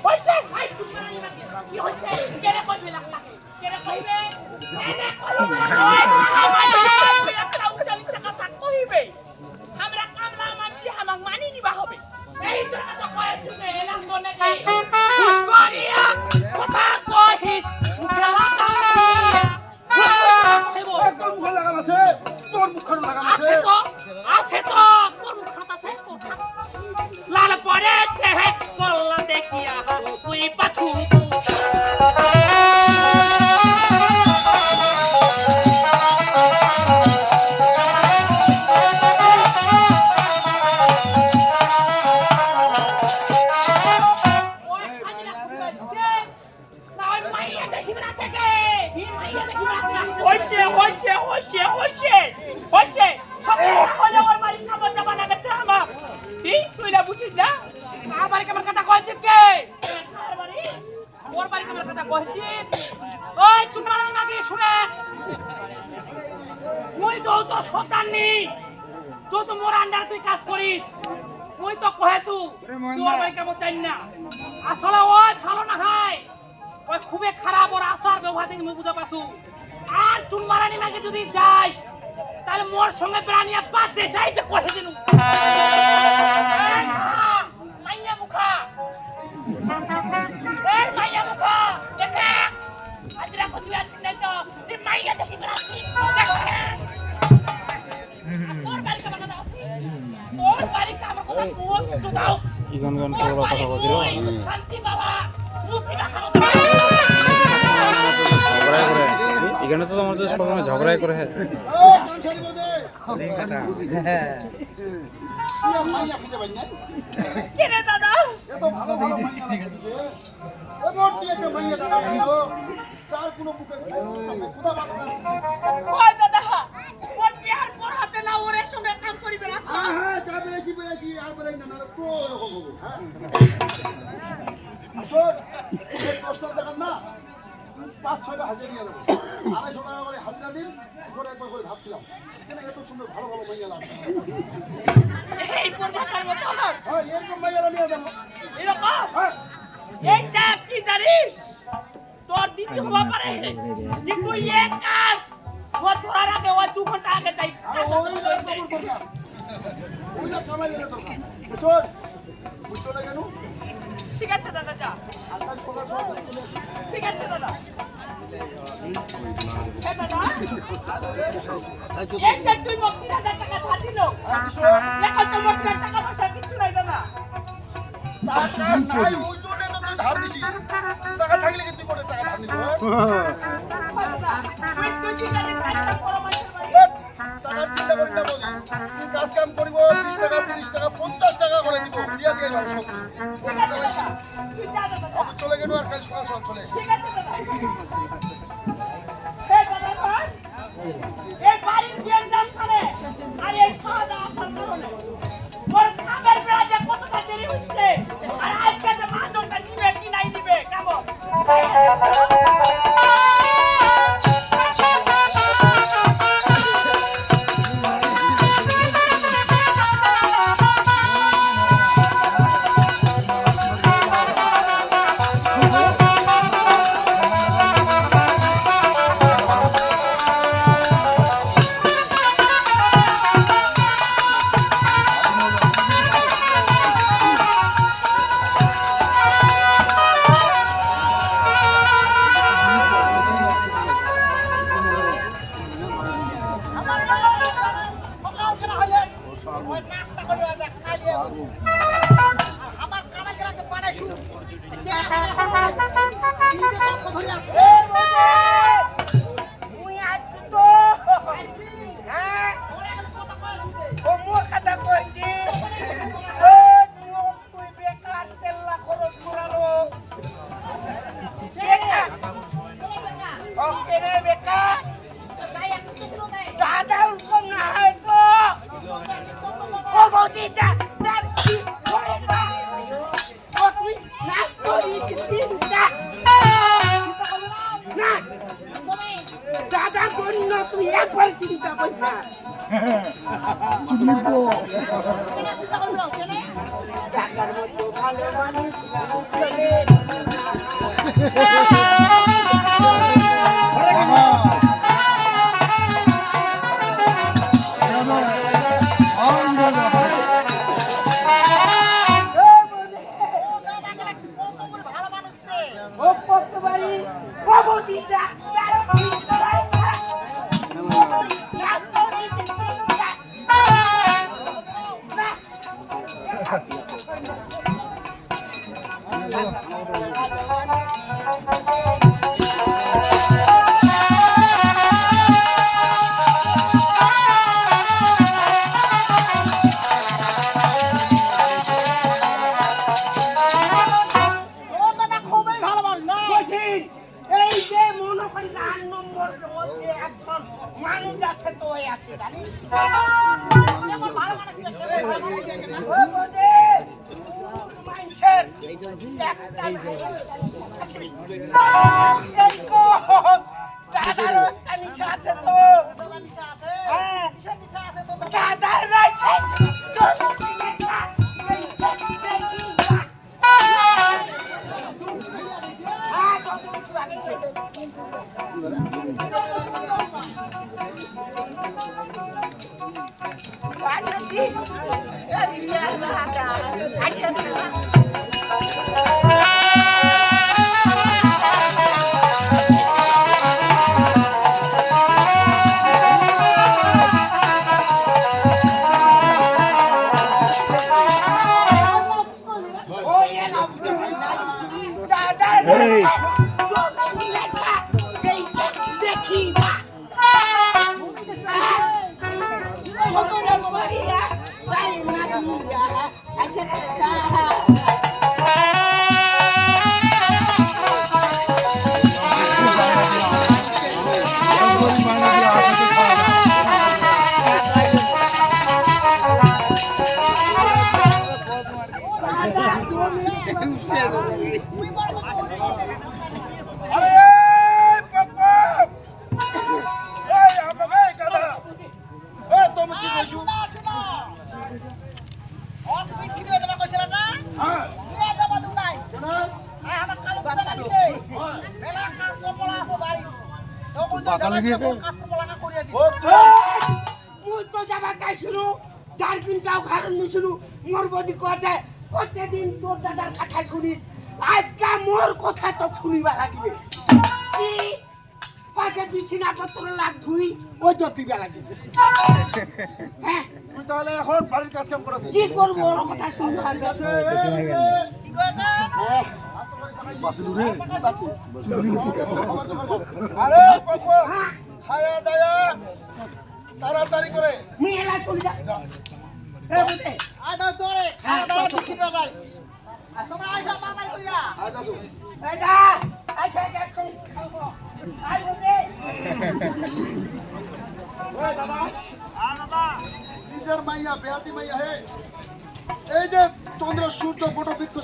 হইছে ভাই তুমি রানী মাকে কি হইছে কেনে কইবে লাখ লাখ কেনে কইবে কেনে কইবে ওই একটা উচালি চাকা থাক কইবে আমরা কামলা মানছি হামাক মানি নিবা হবে এই তো কথা কয় তুমি এলাম তো নাকি উসকরিয়া কথা কইস উঠলা কামিয়া তোর মুখে লাগাম আছে তোর মুখে লাগাম আছে আছে তো তোর মুখ আছে লাল পরে চেহে কল্লা দেখিয়া তুই পাছু আসলে ওই ভালো না হয় ওই খুবই খারাপ ওর আচার ব্যবহার থেকে মুখ বুঝা পাসু আর তুই মারানি মাকে যদি যাস তাহলে মোর সঙ্গে প্রাণিয়া বাদ দে যাইতে কহে দিনু মাইয়া মুখা এই মাইয়া মুখা দেখে আজরা কতি আছে নাই তো তুই মাইয়া দেখি বরাছি তোর বাড়ি কাম কথা তোর বাড়ি কাম কথা মুখ চুদাও ইগন কথা বলছিল শান্তি বাবা মুক্তি রাখা ঝগড়াই করে এখানে তো তোমার সাথে সবসময় ঝগড়াই করে কেনে দাদা এত ভালো ভালো মাইয়া এবার তুই একটা মাইয়া টাকা দিও চার কোনো বুকের সিস্টেম খোদা বাবা ওই দাদা ওর বিয়ার পর হাতে না ওরে সঙ্গে কাম করিবে না হ্যাঁ যা বেশি আর বলাই না না তো এরকম হবে হ্যাঁ আসল এই কষ্ট দেখান না 5-6টা হাজার নিয়ে দেবো 250 টাকা করে হাজিরা দিন উপরে একবার করে ভাত দিলাম কেন এত সুন্দর ভালো ভালো মাইয়া লাগছে এই পর্বতার মতো হ্যাঁ এরকম মাইয়া নিয়ে দেবো এরকম হ্যাঁ এইটা কি জানিস তোর দিদি হবা পারে কিন্তু এক কাজ ও ধরার আগে ও 2 ঘন্টা আগে যাই ওইটা কামাই এর দরকার শোন বুঝছো না কেন ঠিক আছে দাদা যা আর কাল সকাল সকাল চলে ঠিক আছে দাদা এই দাদা এই যে তুই মোক 3000 টাকা ধার দিলো এখন তো মোর কাছে টাকা পয়সা কিছু নাই দাদা টাকা ওই জন্য তো তুই ধার নিছিস টাকা থাকলে কি তুই করে টাকা ধার নিব তুই কি জানিস কাজটা পরামর্শ করি টাকার চিন্তা করি না বলি তুই কাজ কাম করিব 20 টাকা 30 টাকা 50 টাকা করে দিব দিয়া দিয়ে যাবো সব ঠিক আছে দাদা তুই যা দাদা আমি চলে গেল আর কাল সকাল সকাল চলে ঠিক আছে দাদা এই দাদা ভাই এই বাড়ির বিয়ের দাম করে আর এই সাদা আসার কারণে ওর খাবার বেড়া কতটা দেরি হচ্ছে আর আজকে যে মাছটা নিবে কি নাই নিবে কেমন তুই একবার চিন্তা কর না টাকার মতো ভালো মানুষ ও করতে পারি ও বলি ডাক্তার এই যে মনে করি 8 নম্বরের মধ্যে একজন মানুষ আছে তো ওই আছে জানি জার্কিনটাও কারণ নিছিল মোর বদি কথা প্রত্যেকদিন তোর দাদার কথা শুনিস আজকে মোর কথা তো শুনিবা লাগবে কি পাকে বিছনা পত্র লাগ ধুই ও জতিবা লাগবে হ্যাঁ তুই তাহলে এখন বাড়ির কাজ কাম করাছিস কি করব ওর কথা শুনতে আছে কি কথা বাসুলু রে আরে বাবা খায়া দায়া তাড়াতাড়ি করে মেলা চলে যা এ বুঝে আয় দাও তোরে খাওয়া দাওয়া বিছিয়ে যাস আর তোমরা আইসা মামার করিয়া আজ আসো এই দা আচ্ছা দেখো খাবো আই বুঝে ওই দাদা নিজের মাইয়া বেহাতি মাইয়া হে এই যে চন্দ্র সূর্য বটবৃক্ষ